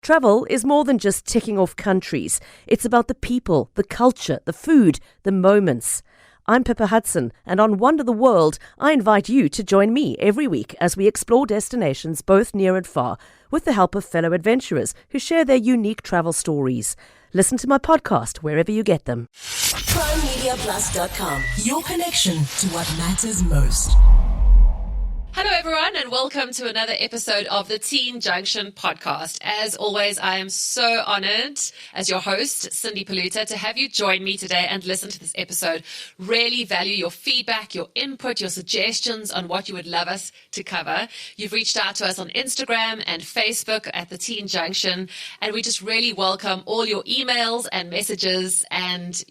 Travel is more than just ticking off countries. It's about the people, the culture, the food, the moments. I'm Pippa Hudson, and on Wonder the World, I invite you to join me every week as we explore destinations both near and far, with the help of fellow adventurers who share their unique travel stories. Listen to my podcast wherever you get them. PrimeMediaPlus.com, your connection to what matters most. Hello everyone and welcome to another episode of the Teen Junction podcast. As always, I am so honored as your host, Cindy Poluta, to have you join me today and listen to this episode. Really value your feedback, your input, your suggestions on what you would love us to cover. You've reached out to us on Instagram and Facebook at the Teen Junction, and we just really welcome all your emails and messages. And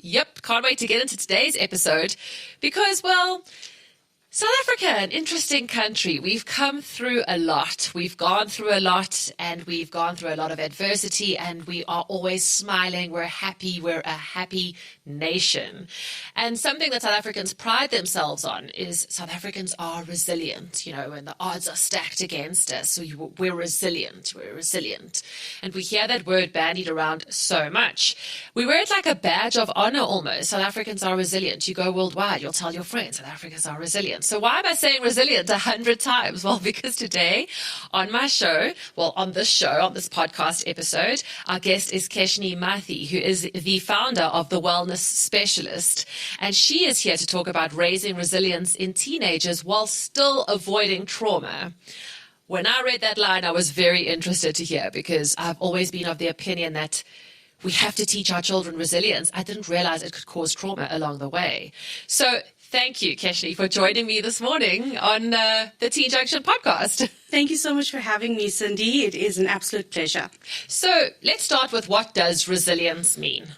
can't wait to get into today's episode because, well, South Africa, an interesting country. We've come through a lot. We've gone through a lot, and we've gone through a lot of adversity, and we are always smiling. We're happy. We're a happy nation. And something that South Africans pride themselves on is South Africans are resilient, when the odds are stacked against us. So we're resilient. We're resilient. And we hear that word bandied around so much. We wear it like a badge of honor almost. South Africans are resilient. You go worldwide, you'll tell your friends, South Africans are resilient. So why am I saying resilient 100 times? Well, because today on this podcast episode, our guest is Keshnie Mathi, who is the founder of The Wellness Specialist. And she is here to talk about raising resilience in teenagers while still avoiding trauma. When I read that line, I was very interested to hear because I've always been of the opinion that we have to teach our children resilience. I didn't realize it could cause trauma along the way. So thank you, Keshnie, for joining me this morning on the Teen Junction podcast. Thank you so much for having me, Cindy. It is an absolute pleasure. So let's start with, what does resilience mean?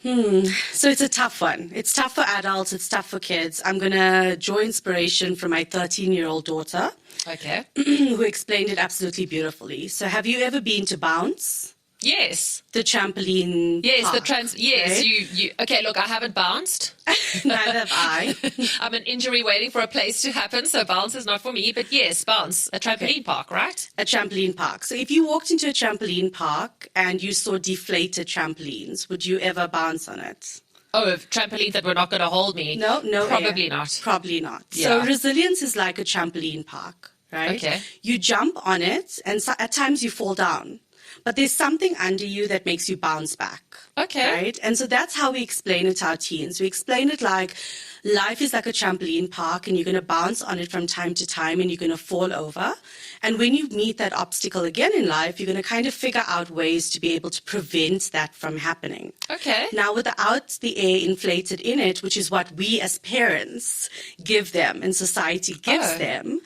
So it's a tough one. It's tough for adults. It's tough for kids. I'm going to draw inspiration from my 13-year-old daughter, Okay. who explained it absolutely beautifully. So have you ever been to Bounce? Yes. The trampoline Yes, park, yes, right? you. Okay, look, I haven't bounced. Neither have I. I'm an injury waiting for a place to happen, so bounce is not for me. But yes, bounce, a trampoline park, right? A trampoline park. So if you walked into a trampoline park and you saw deflated trampolines, would you ever bounce on it? Oh, trampolines that were not going to hold me. No, Probably not. Probably not. Yeah. So resilience is like a trampoline park, right? Okay. You jump on it and at times you fall down. But there's something under you that makes you bounce back. Okay. Right? And so that's how we explain it to our teens. We explain it like life is like a trampoline park and you're going to bounce on it from time to time and you're going to fall over. And when you meet that obstacle again in life, you're going to kind of figure out ways to be able to prevent that from happening. Okay. Now, without the air inflated in it, which is what we as parents give them and society gives them,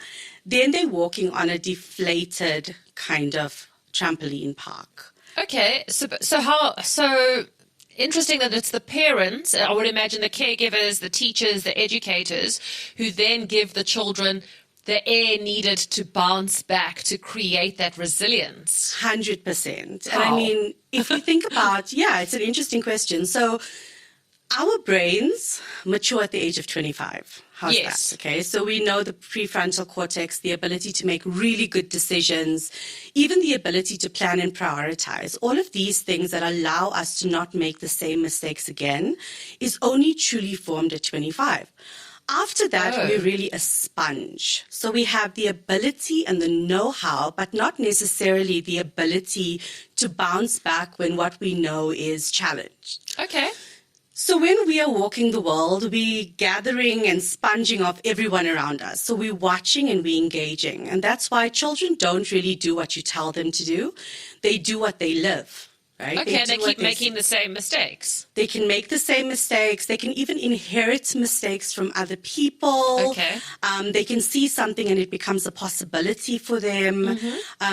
then they're walking on a deflated kind of trampoline park. Okay, so interesting that it's the parents, I would imagine the caregivers, the teachers, the educators, who then give the children the air needed to bounce back, to create that resilience. 100%. How? And I mean, if you think about, it's an interesting question. So our brains mature at the age of 25. How's Yes. that? Okay, so we know the prefrontal cortex, the ability to make really good decisions, even the ability to plan and prioritize. All of these things that allow us to not make the same mistakes again is only truly formed at 25. After that, we're really a sponge. So we have the ability and the know-how, but not necessarily the ability to bounce back when what we know is challenged. Okay. So when we are walking the world, we're gathering and sponging off everyone around us. So we're watching and we're engaging. And that's why children don't really do what you tell them to do. They do what they live. Right? Okay, and they keep making the same mistakes. They can make the same mistakes. They can even inherit mistakes from other people. Okay. They can see something and it becomes a possibility for them.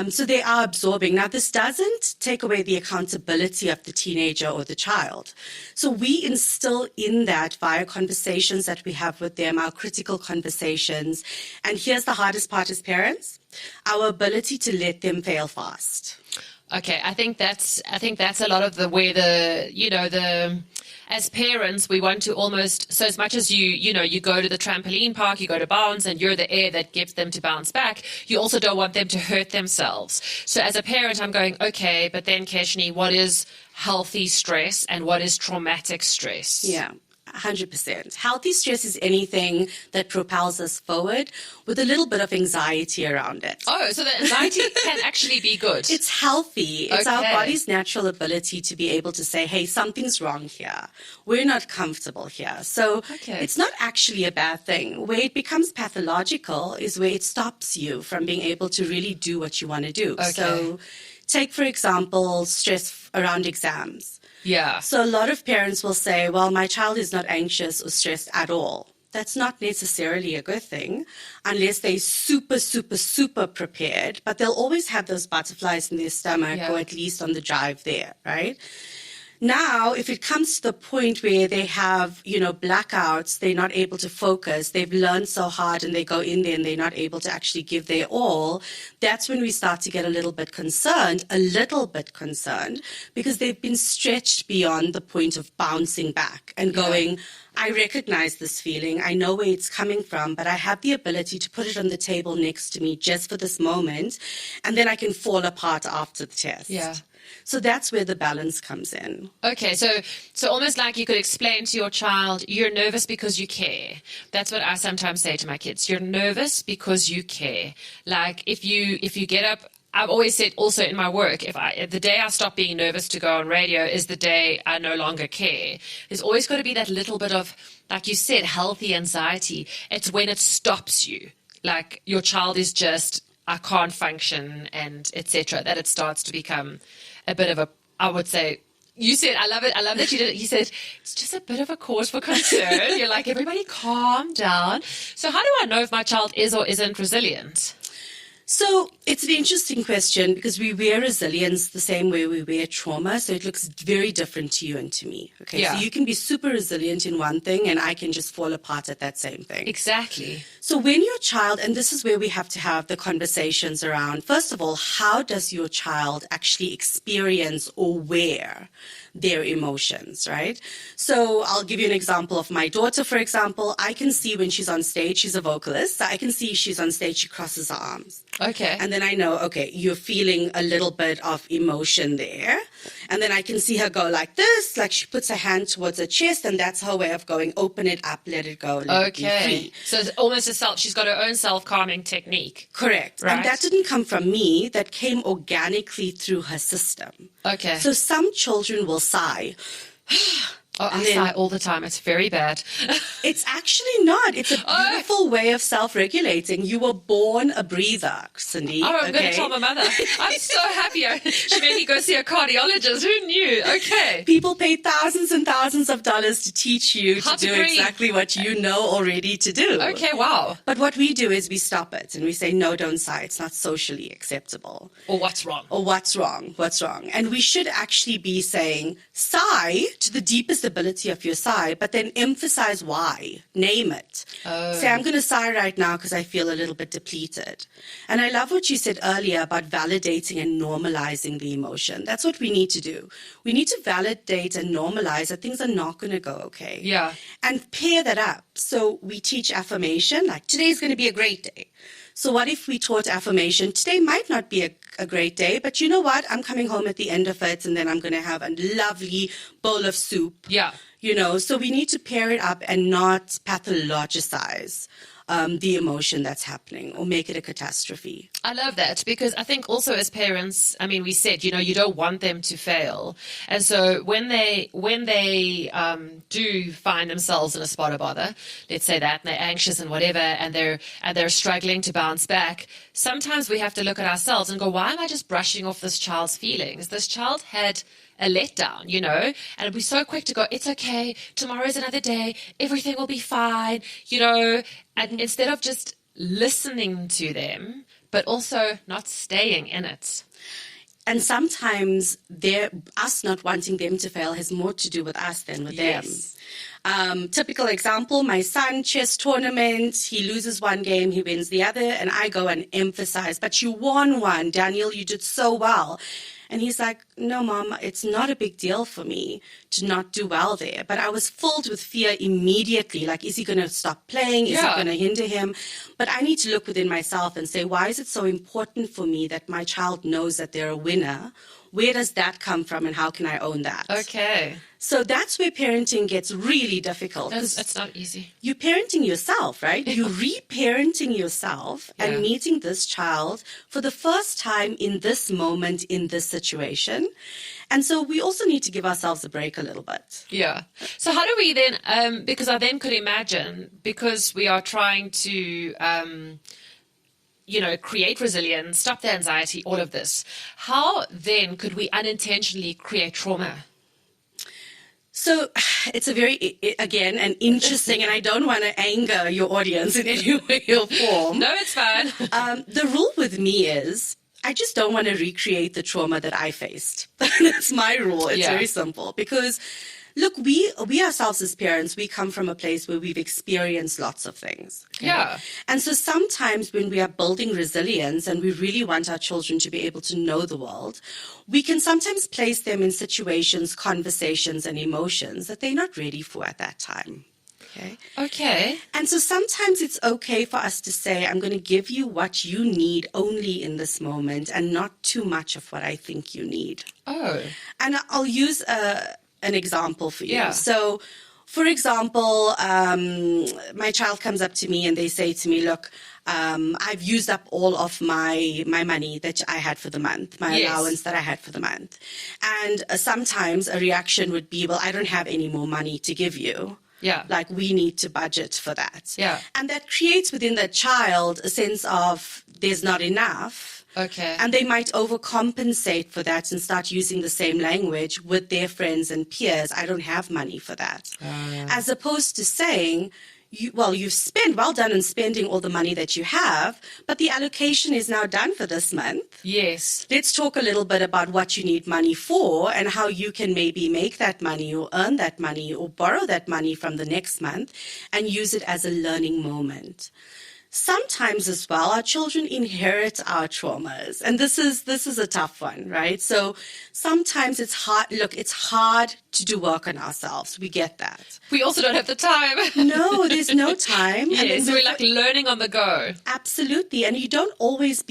So they are absorbing. Now, this doesn't take away the accountability of the teenager or the child. So we instill in that via conversations that we have with them, our critical conversations. And here's the hardest part as parents, our ability to let them fail fast. Okay, I think that's a lot of as parents, we want to almost, so as much as you go to the trampoline park, you go to bounce, and you're the air that gets them to bounce back, you also don't want them to hurt themselves. So as a parent, I'm going, okay, but then Keshnie, what is healthy stress and what is traumatic stress? Yeah. 100%. Healthy stress is anything that propels us forward with a little bit of anxiety around it. Oh, so the anxiety can actually be good. It's healthy. It's our Okay. body's natural ability to be able to say, hey, something's wrong here. We're not comfortable here. So Okay. it's not actually a bad thing. Where it becomes pathological is where it stops you from being able to really do what you want to do. Okay. So take, for example, stress around exams. Yeah. So a lot of parents will say, well, my child is not anxious or stressed at all. That's not necessarily a good thing unless they're super, super, super prepared, but they'll always have those butterflies in their stomach Yeah. or at least on the drive there, right? Now, if it comes to the point where they have, blackouts, they're not able to focus, they've learned so hard and they go in there and they're not able to actually give their all, that's when we start to get a little bit concerned, because they've been stretched beyond the point of bouncing back and going, I recognize this feeling, I know where it's coming from, but I have the ability to put it on the table next to me just for this moment, and then I can fall apart after the test. Yeah. So that's where the balance comes in. Okay, so almost like you could explain to your child, you're nervous because you care. That's what I sometimes say to my kids. You're nervous because you care. Like if you get up, I've always said also in my work, the day I stop being nervous to go on radio is the day I no longer care. There's always got to be that little bit of, like you said, healthy anxiety. It's when it stops you. Like your child is just, I can't function and etc. That it starts to become a bit of a, I would say, you said, I love it. I love that you did it. You said, it's just a bit of a cause for concern. You're like, everybody calm down. So how do I know if my child is or isn't resilient? So it's an interesting question because we wear resilience the same way we wear trauma. So it looks very different to you and to me. Okay. Yeah. So you can be super resilient in one thing and I can just fall apart at that same thing. Exactly. So when your child, and this is where we have to have the conversations around, first of all, how does your child actually experience or wear their emotions, right? So I'll give you an example of my daughter, for example. I can see when she's on stage, she's a vocalist. So I can see she's on stage, she crosses her arms. Okay. And then I know, okay, you're feeling a little bit of emotion there. And then I can see her go like this, like she puts her hand towards her chest, and that's her way of going, open it up, let it go, let it be free. So it's almost she's got her own self-calming technique. Correct. Right. And that didn't come from me, that came organically through her system. Okay. So some children will sigh. Oh, I sigh all the time. It's very bad. It's actually not. It's a beautiful way of self-regulating. You were born a breather, Cindy. Oh, I'm going to tell my mother. I'm so happy. She made me go see a cardiologist. Who knew? Okay. People pay thousands and thousands of dollars to teach you How to to do breathe. exactly what you know already to do. Okay, wow. But what we do is we stop it and we say, no, don't sigh. It's not socially acceptable. Or what's wrong? Or what's wrong? What's wrong? And we should actually be saying sigh to the deepest ability of your sigh, but then emphasize why. Name it. Say, I'm going to sigh right now because I feel a little bit depleted. And I love what you said earlier about validating and normalizing the emotion. That's what we need to do. We need to validate and normalize that things are not going to go okay. Yeah. And pair that up. So we teach affirmation, like today's going to be a great day. So what if we taught affirmation? Today might not be a great day, but you know what? I'm coming home at the end of it, and then I'm going to have a lovely bowl of soup. Yeah. So we need to pair it up and not pathologicize the emotion that's happening or make it a catastrophe. I love that because I think also as parents, I mean, we said, you don't want them to fail. And so when they do find themselves in a spot of bother, let's say that, and they're anxious and whatever, and they're struggling to bounce back, sometimes we have to look at ourselves and go, why am I just brushing off this child's feelings? This child had a letdown, and we're so quick to go, it's okay, tomorrow's another day, everything will be fine, and instead of just listening to them, but also not staying in it. And sometimes us not wanting them to fail has more to do with us than with Yes. them. Typical example, my son, chess tournament, he loses one game, he wins the other, and I go and emphasize, but you won one, Daniel, you did so well. And he's like, no, Mom, it's not a big deal for me to not do well there. But I was filled with fear immediately. Like, is he going to stop playing? Is it going to hinder him? But I need to look within myself and say, why is it so important for me that my child knows that they're a winner? Where does that come from, and how can I own that? Okay. So that's where parenting gets really difficult. It's not easy. You're parenting yourself, right? You're re-parenting yourself and meeting this child for the first time in this moment, in this situation. And so we also need to give ourselves a break a little bit. Yeah. So how do we then, because I then could imagine, because we are trying to, create resilience, stop the anxiety, all of this, how then could we unintentionally create trauma? So it's a very, again, an interesting, and I don't want to anger your audience in any way or form. No, it's fine. The rule with me is I just don't want to recreate the trauma that I faced. That's my rule. It's very simple. Because, look, we ourselves as parents, we come from a place where we've experienced lots of things. Okay? Yeah. And so sometimes when we are building resilience and we really want our children to be able to know the world, we can sometimes place them in situations, conversations, and emotions that they're not ready for at that time. Okay. And so sometimes it's okay for us to say, I'm going to give you what you need only in this moment and not too much of what I think you need. Oh. And I'll use an example for you. Yeah. So, for example, my child comes up to me and they say to me, look, I've used up all of my money that I had for the month, my allowance that I had for the month. And sometimes a reaction would be, well, I don't have any more money to give you. Yeah. Like, we need to budget for that. Yeah. And that creates within that child a sense of there's not enough. Okay. And they might overcompensate for that and start using the same language with their friends and peers. I don't have money for that. As opposed to saying, you've spent, well done in spending all the money that you have, but the allocation is now done for this month. Yes. Let's talk a little bit about what you need money for and how you can maybe make that money or earn that money or borrow that money from the next month and use it as a learning moment. Sometimes as well, our children inherit our traumas. And this is a tough one, right? So sometimes it's hard. Look, it's hard to do work on ourselves. We get that. We also don't have the time. No, there's no time. Yes, so we're like learning on the go. Absolutely. And you don't always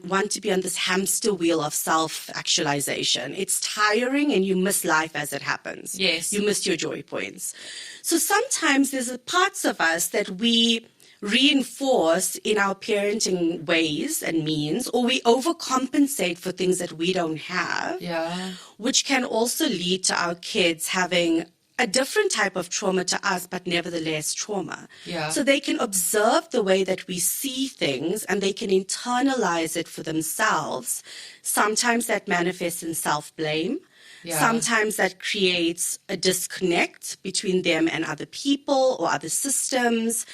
want to be on this hamster wheel of self-actualization. It's tiring and you miss life as it happens. Yes. You miss your joy points. So sometimes there's parts of us that we reinforce in our parenting ways and means, or we overcompensate for things that we don't have, which can also lead to our kids having a different type of trauma to us, but nevertheless trauma. So they can observe the way that we see things and they can internalize it for themselves. Sometimes that manifests in self-blame. Sometimes that creates a disconnect between them and other people or other systems.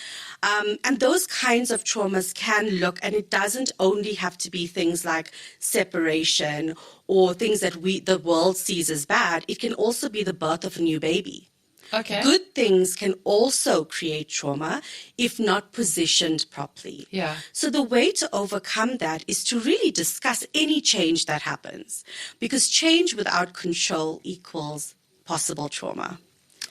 And those kinds of traumas can look, and it doesn't only have to be things like separation or things that the world sees as bad. It can also be the birth of a new baby. Okay. Good things can also create trauma if not positioned properly. So the way to overcome that is to really discuss any change that happens, because change without control equals possible trauma.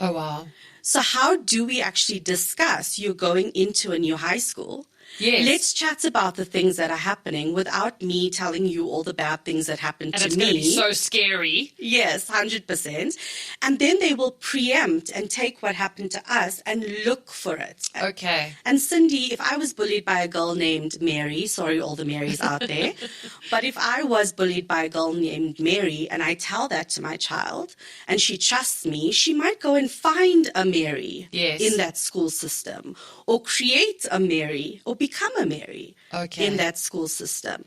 Oh, wow. So how do we actually discuss you're going into a new high school? Yes. Let's chat about the things that are happening without me telling you all the bad things that happened to me. And it's going to be so scary. Yes, 100%. And then they will preempt and take what happened to us and look for it. Okay. And Cindy, if I was bullied by a girl named Mary, sorry, all the Marys out there, but if I was bullied by a girl named Mary and I tell that to my child and she trusts me, she might go and find a Mary in that school system, or create a Mary, or become a Mary in that school system.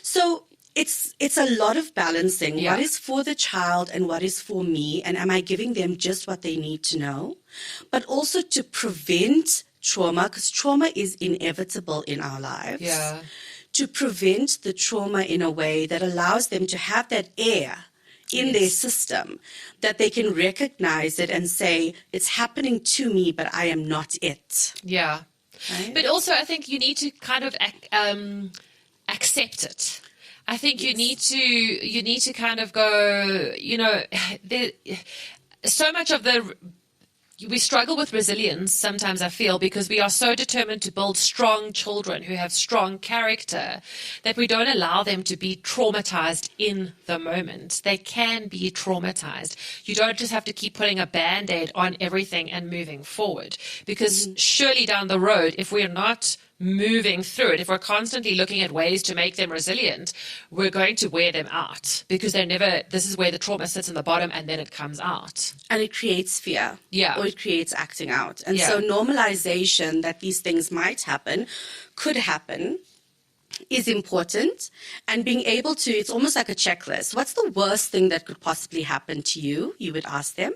So it's a lot of balancing. What is for the child and what is for me, and am I giving them just what they need to know? But also to prevent trauma, because trauma is inevitable in our lives. To prevent the trauma in a way that allows them to have that air in their system, that they can recognize it and say, it's happening to me, but I am not it. Right? But also, I think you need to kind of accept it. I think you need to kind of go, so much of we struggle with resilience sometimes, I feel, because we are so determined to build strong children who have strong character that we don't allow them to be traumatized in the moment. They can be traumatized. You don't just have to keep putting a Band-Aid on everything and moving forward, because surely down the road, if we're not moving through it, if we're constantly looking at ways to make them resilient, we're going to wear them out, because this is where the trauma sits in the bottom and then it comes out. And it creates fear. Yeah. Or it creates acting out. And so normalization that these things might happen, could happen, is important. And being able to, it's almost like a checklist. What's the worst thing that could possibly happen to you? You would ask them.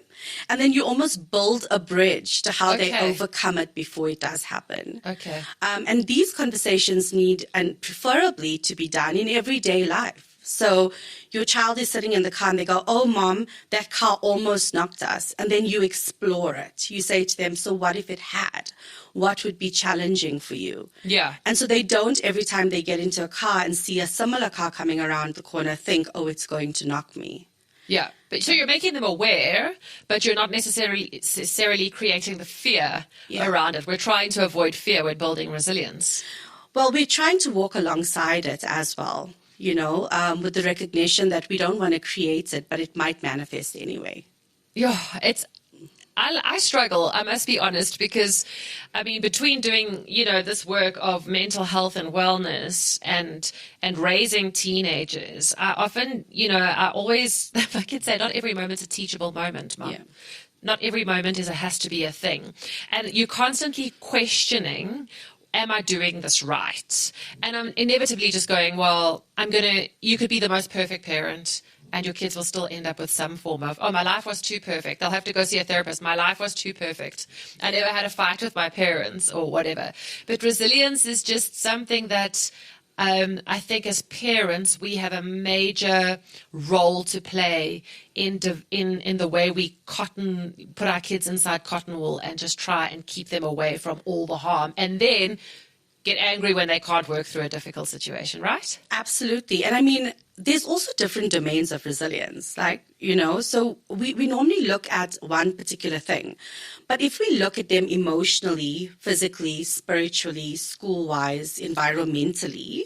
And then you almost build a bridge to how they overcome it before it does happen. Okay. And these conversations need, and preferably to be done in everyday life. So your child is sitting in the car and they go, "Oh, Mom, that car almost knocked us." And then you explore it. You say to them, "So what if it had? What would be challenging for you?" Yeah. And so they don't, every time they get into a car and see a similar car coming around the corner, think, "Oh, it's going to knock me." Yeah. But so you're making them aware, but you're not necessarily creating the fear around it. We're trying to avoid fear when building resilience. Well, we're trying to walk alongside it as well, with the recognition that we don't want to create it, but it might manifest anyway. Yeah, I struggle, I must be honest, because, between doing, this work of mental health and wellness and raising teenagers, I often, I always, if I could say, not every moment's a teachable moment, Mum. Yeah. Not every moment has to be a thing. And you're constantly questioning, am I doing this right? And I'm inevitably just going, well, you could be the most perfect parent, and your kids will still end up with some form of, "Oh, my life was too perfect. They'll have to go see a therapist. My life was too perfect. I never had a fight with my parents," or whatever. But resilience is just something that I think as parents, we have a major role to play in the way we put our kids inside cotton wool and just try and keep them away from all the harm, and then get angry when they can't work through a difficult situation, right? Absolutely. And there's also different domains of resilience, so we normally look at one particular thing. But if we look at them emotionally, physically, spiritually, school-wise, environmentally,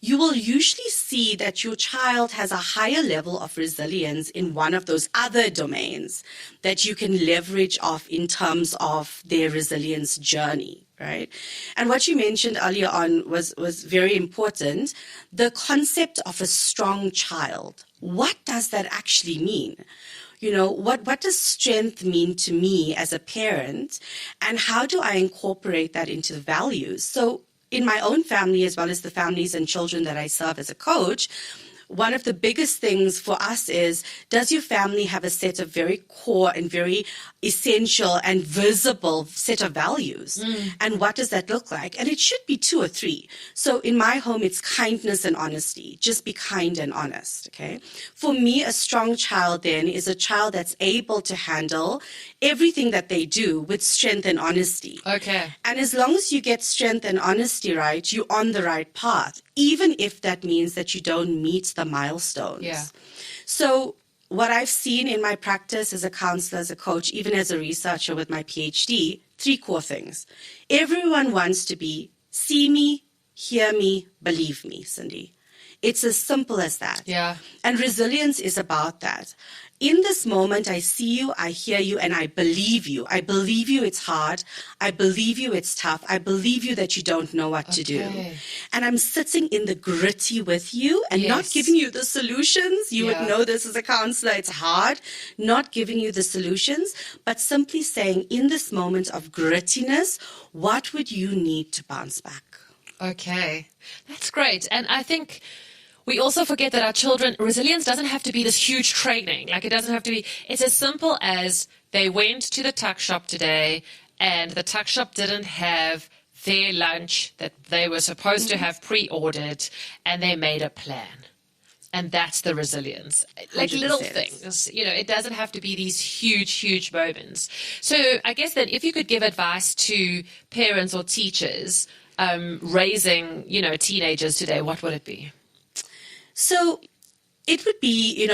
you will usually see that your child has a higher level of resilience in one of those other domains that you can leverage off in terms of their resilience journey, right? And what you mentioned earlier on was very important. The concept of a strong child. What does that actually mean? What does strength mean to me as a parent? And how do I incorporate that into the values? So in my own family, as well as the families and children that I serve as a coach, one of the biggest things for us is, does your family have a set of very core and very essential and visible set of values? And what does that look like? And it should be 2 or 3. So in my home, it's kindness and honesty. Just be kind and honest, okay? For me, a strong child then is a child that's able to handle everything that they do with strength and honesty. Okay. And as long as you get strength and honesty right, you're on the right path, even if that means that you don't meet the milestones. Yeah. So what I've seen in my practice as a counselor, as a coach, even as a researcher with my PhD, 3 core things. Everyone wants to be see me, hear me, believe me, Cindy. It's as simple as that. Yeah. And resilience is about that. In this moment, I see you, I hear you, and I believe you. I believe you it's hard. I believe you it's tough. I believe you that you don't know what to do. And I'm sitting in the gritty with you and not giving you the solutions. You would know this as a counselor. It's hard. Not giving you the solutions, but simply saying, in this moment of grittiness, what would you need to bounce back? Okay. That's great. And I think we also forget that our children, resilience doesn't have to be this huge training. It doesn't have to be, it's as simple as they went to the tuck shop today and the tuck shop didn't have their lunch that they were supposed to have pre-ordered, and they made a plan. And that's the resilience. 100%. Little things, it doesn't have to be these huge, huge moments. So I guess that if you could give advice to parents or teachers raising, teenagers today, what would it be? So it would be,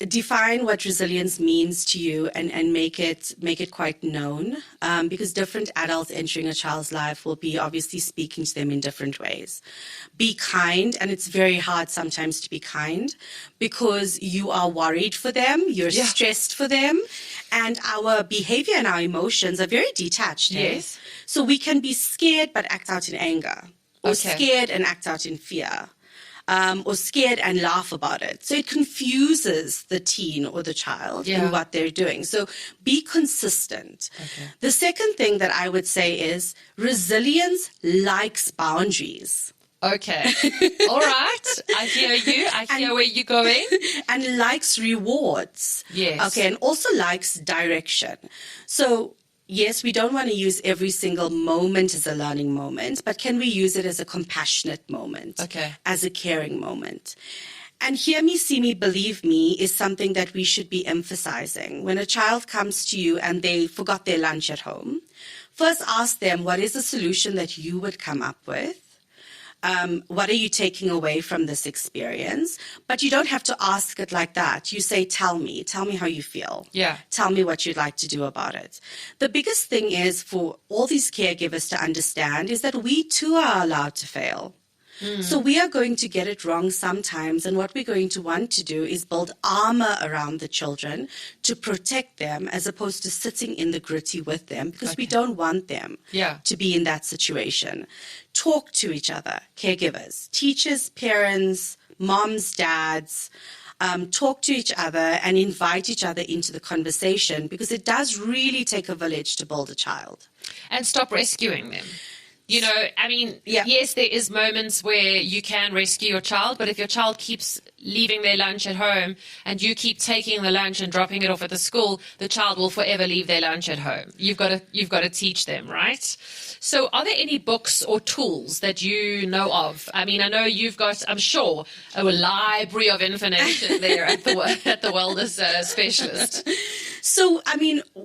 define what resilience means to you and make it quite known, because different adults entering a child's life will be obviously speaking to them in different ways. Be kind, and it's very hard sometimes to be kind because you are worried for them, you're stressed for them, and our behavior and our emotions are very detached. Yes. So we can be scared but act out in anger, or scared and act out in fear. Or scared and laugh about it. So it confuses the teen or the child in what they're doing. So be consistent. Okay. The second thing that I would say is resilience likes boundaries. Okay. All right. I hear you. I hear where you're going. And likes rewards. Yes. Okay. And also likes direction. So yes, we don't want to use every single moment as a learning moment, but can we use it as a compassionate moment, as a caring moment? And hear me, see me, believe me is something that we should be emphasizing. When a child comes to you and they forgot their lunch at home, first ask them, what is the solution that you would come up with? What are you taking away from this experience? But you don't have to ask it like that. You say, tell me how you feel. Yeah. Tell me what you'd like to do about it. The biggest thing is for all these caregivers to understand is that we too are allowed to fail. So we are going to get it wrong sometimes, and what we're going to want to do is build armor around the children to protect them as opposed to sitting in the gritty with them, because we don't want them to be in that situation. Talk to each other, caregivers, teachers, parents, moms, dads. Talk to each other and invite each other into the conversation, because it does really take a village to build a child. And stop rescuing them. Yes, there is moments where you can rescue your child, but if your child keeps leaving their lunch at home and you keep taking the lunch and dropping it off at the school, the child will forever leave their lunch at home. You've got to teach them, right? So are there any books or tools that you know of? I mean, I know you've got, I'm sure, a library of information there at the wellness specialist. So,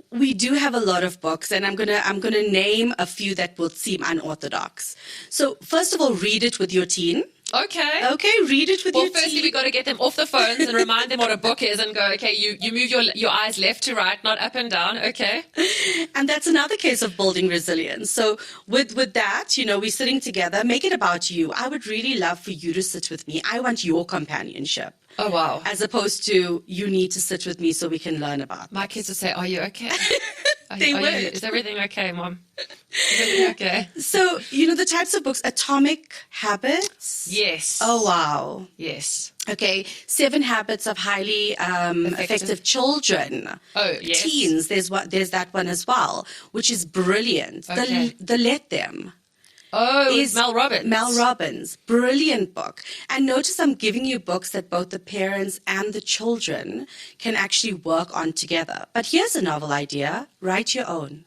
we do have a lot of books, and I'm gonna name a few that will seem unorthodox. So, first of all, read it with your teen. Okay, read it with your teen. Well, firstly, we've got to get them off the phones and remind them what a book is and go, okay, you move your eyes left to right, not up and down, okay? And that's another case of building resilience. So with that, we're sitting together, make it about you. I would really love for you to sit with me. I want your companionship. Oh, wow. As opposed to, you need to sit with me so we can learn about My kids would say, are you okay? They would. Is everything okay, Mom? Is everything okay? So, the types of books, Atomic Habits. Yes. Oh, wow. Yes. Okay, 7 Habits of Highly Effective Children. Oh, yes. Teens, there's that one as well, which is brilliant. Okay. The Let Them. Oh, is Mel Robbins. Mel Robbins. Brilliant book. And notice I'm giving you books that both the parents and the children can actually work on together. But here's a novel idea. Write your own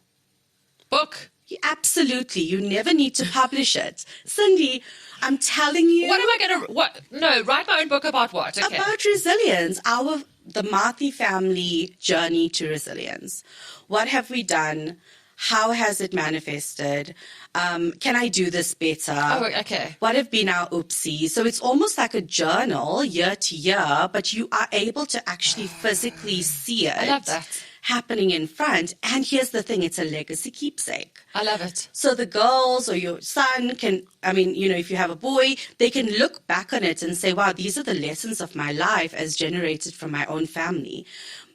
book. Absolutely. You never need to publish it. Cindy, I'm telling you. What am I going to, write my own book about what? Okay. About resilience. The Mathi family journey to resilience. What have we done? How has it manifested? Can I do this better? Oh, okay. What have been our oopsies? So it's almost like a journal year to year, but you are able to actually physically see it. I love that. Happening in front. And here's the thing, it's a legacy keepsake. I love it. So the girls or your son can, if you have a boy, they can look back on it and say, wow, these are the lessons of my life as generated from my own family.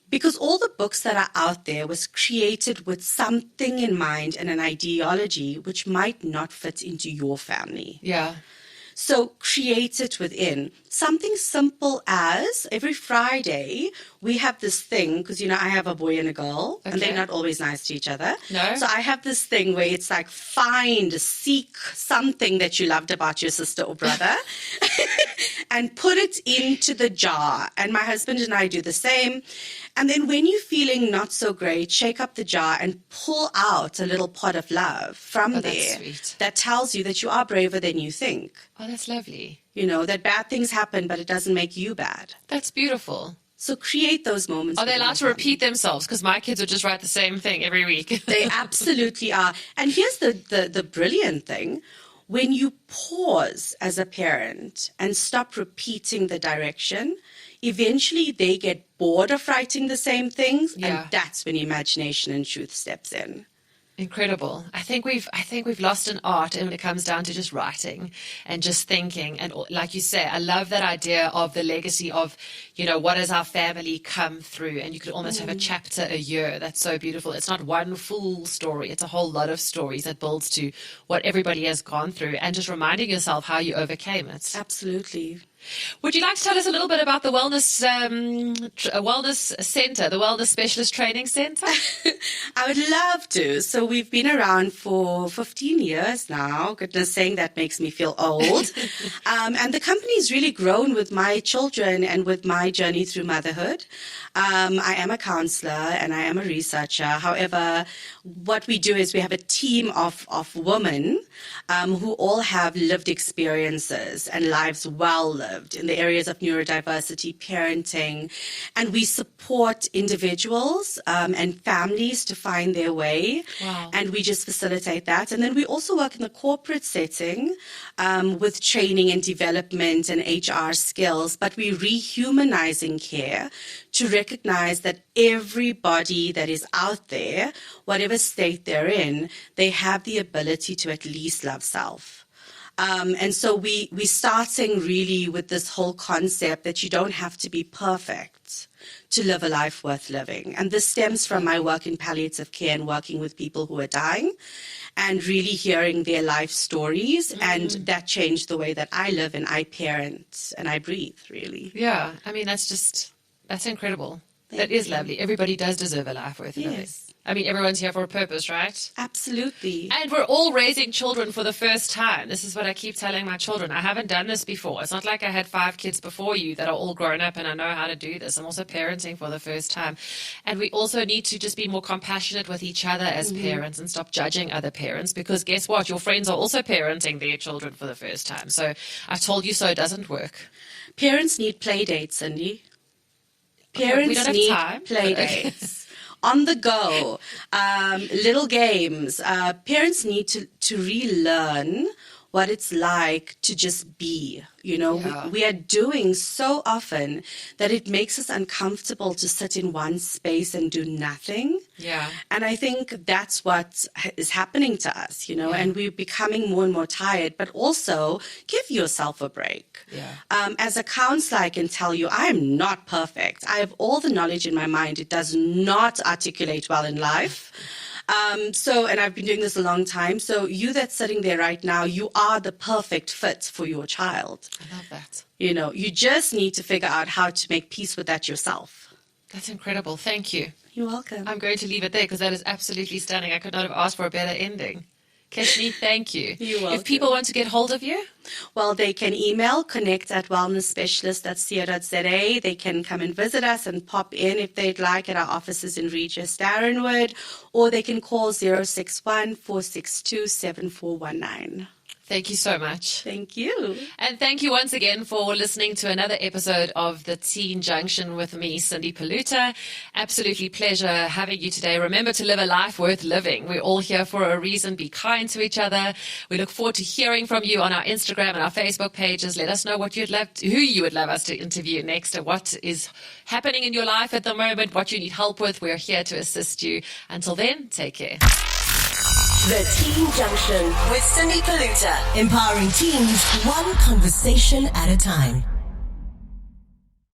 Because all the books that are out there was created with something in mind and an ideology which might not fit into your family. Yeah. So create it within. Something simple as every Friday we have this thing, because, I have a boy and a girl, and they're not always nice to each other. No. So I have this thing where it's like, seek something that you loved about your sister or brother and put it into the jar. And my husband and I do the same. And then when you're feeling not so great, shake up the jar and pull out a little pot of love from there that tells you that you are braver than you think. Oh, that's lovely. That bad things happen, but it doesn't make you bad. That's beautiful. So create those moments. Are they allowed to repeat themselves? Because my kids would just write the same thing every week. They absolutely are. And here's the brilliant thing. when you pause as a parent and stop repeating the direction, eventually they get bored of writing the same things, and that's when imagination and truth steps in. Incredible. I think we've lost an art when it comes down to just writing and just thinking. And like you say, I love that idea of the legacy of, what has our family come through? And you could almost have a chapter a year. That's so beautiful. It's not one full story. It's a whole lot of stories that builds to what everybody has gone through, and just reminding yourself how you overcame it. Absolutely. Would you like to tell us a little bit about the wellness center, the Wellness Specialist Training Center? I would love to. So we've been around for 15 years now. Goodness, saying that makes me feel old. And the company's really grown with my children and with my journey through motherhood. I am a counselor and I am a researcher. However, what we do is we have a team of women who all have lived experiences and lives well lived in the areas of neurodiversity, parenting, and we support individuals and families to find their way. Wow. And we just facilitate that. And then we also work in the corporate setting with training and development and HR skills, but we're rehumanizing care to recognize that everybody that is out there, whatever state they're in, they have the ability to at least love self. And so we're starting really with this whole concept that you don't have to be perfect to live a life worth living. And this stems from my work in palliative care and working with people who are dying and really hearing their life stories. And that changed the way that I live and I parent and I breathe, really. Yeah. I mean, that's incredible. That is lovely. Everybody does deserve a life worth living. I mean, everyone's here for a purpose, right? Absolutely. And we're all raising children for the first time. This is what I keep telling my children. I haven't done this before. It's not like I had 5 kids before you that are all grown up and I know how to do this. I'm also parenting for the first time. And we also need to just be more compassionate with each other as parents and stop judging other parents, because guess what? Your friends are also parenting their children for the first time. So I told you so doesn't work. Parents need play dates, Cindy. Parents we don't have need time, play dates. On the go, little games. Parents need to relearn what it's like to just be. We are doing so often that it makes us uncomfortable to sit in one space and do nothing. Yeah. And I think that's what is happening to us, and we're becoming more and more tired, but also give yourself a break. Yeah. As a counselor, I can tell you I am not perfect. I have all the knowledge in my mind. It does not articulate well in life. And I've been doing this a long time. So you that's sitting there right now, you are the perfect fit for your child. I love that. You just need to figure out how to make peace with that yourself. That's incredible. Thank you. You're welcome. I'm going to leave it there because that is absolutely stunning. I could not have asked for a better ending. Keshnie, thank you. You're welcome. If people want to get hold of you? Well, they can email connect@wellnessspecialist.co.za. They can come and visit us and pop in if they'd like at our offices in Regis, Darrenwood, or they can call 061-462-7419. Thank you so much. Thank you. And thank you once again for listening to another episode of The Teen Junction with me, Cindy Poluta. Absolutely pleasure having you today. Remember to live a life worth living. We're all here for a reason. Be kind to each other. We look forward to hearing from you on our Instagram and our Facebook pages. Let us know who you would love us to interview next, and what is happening in your life at the moment, what you need help with. We're here to assist you. Until then, take care. The Teen Junction with Cindy Poluta, empowering teens one conversation at a time.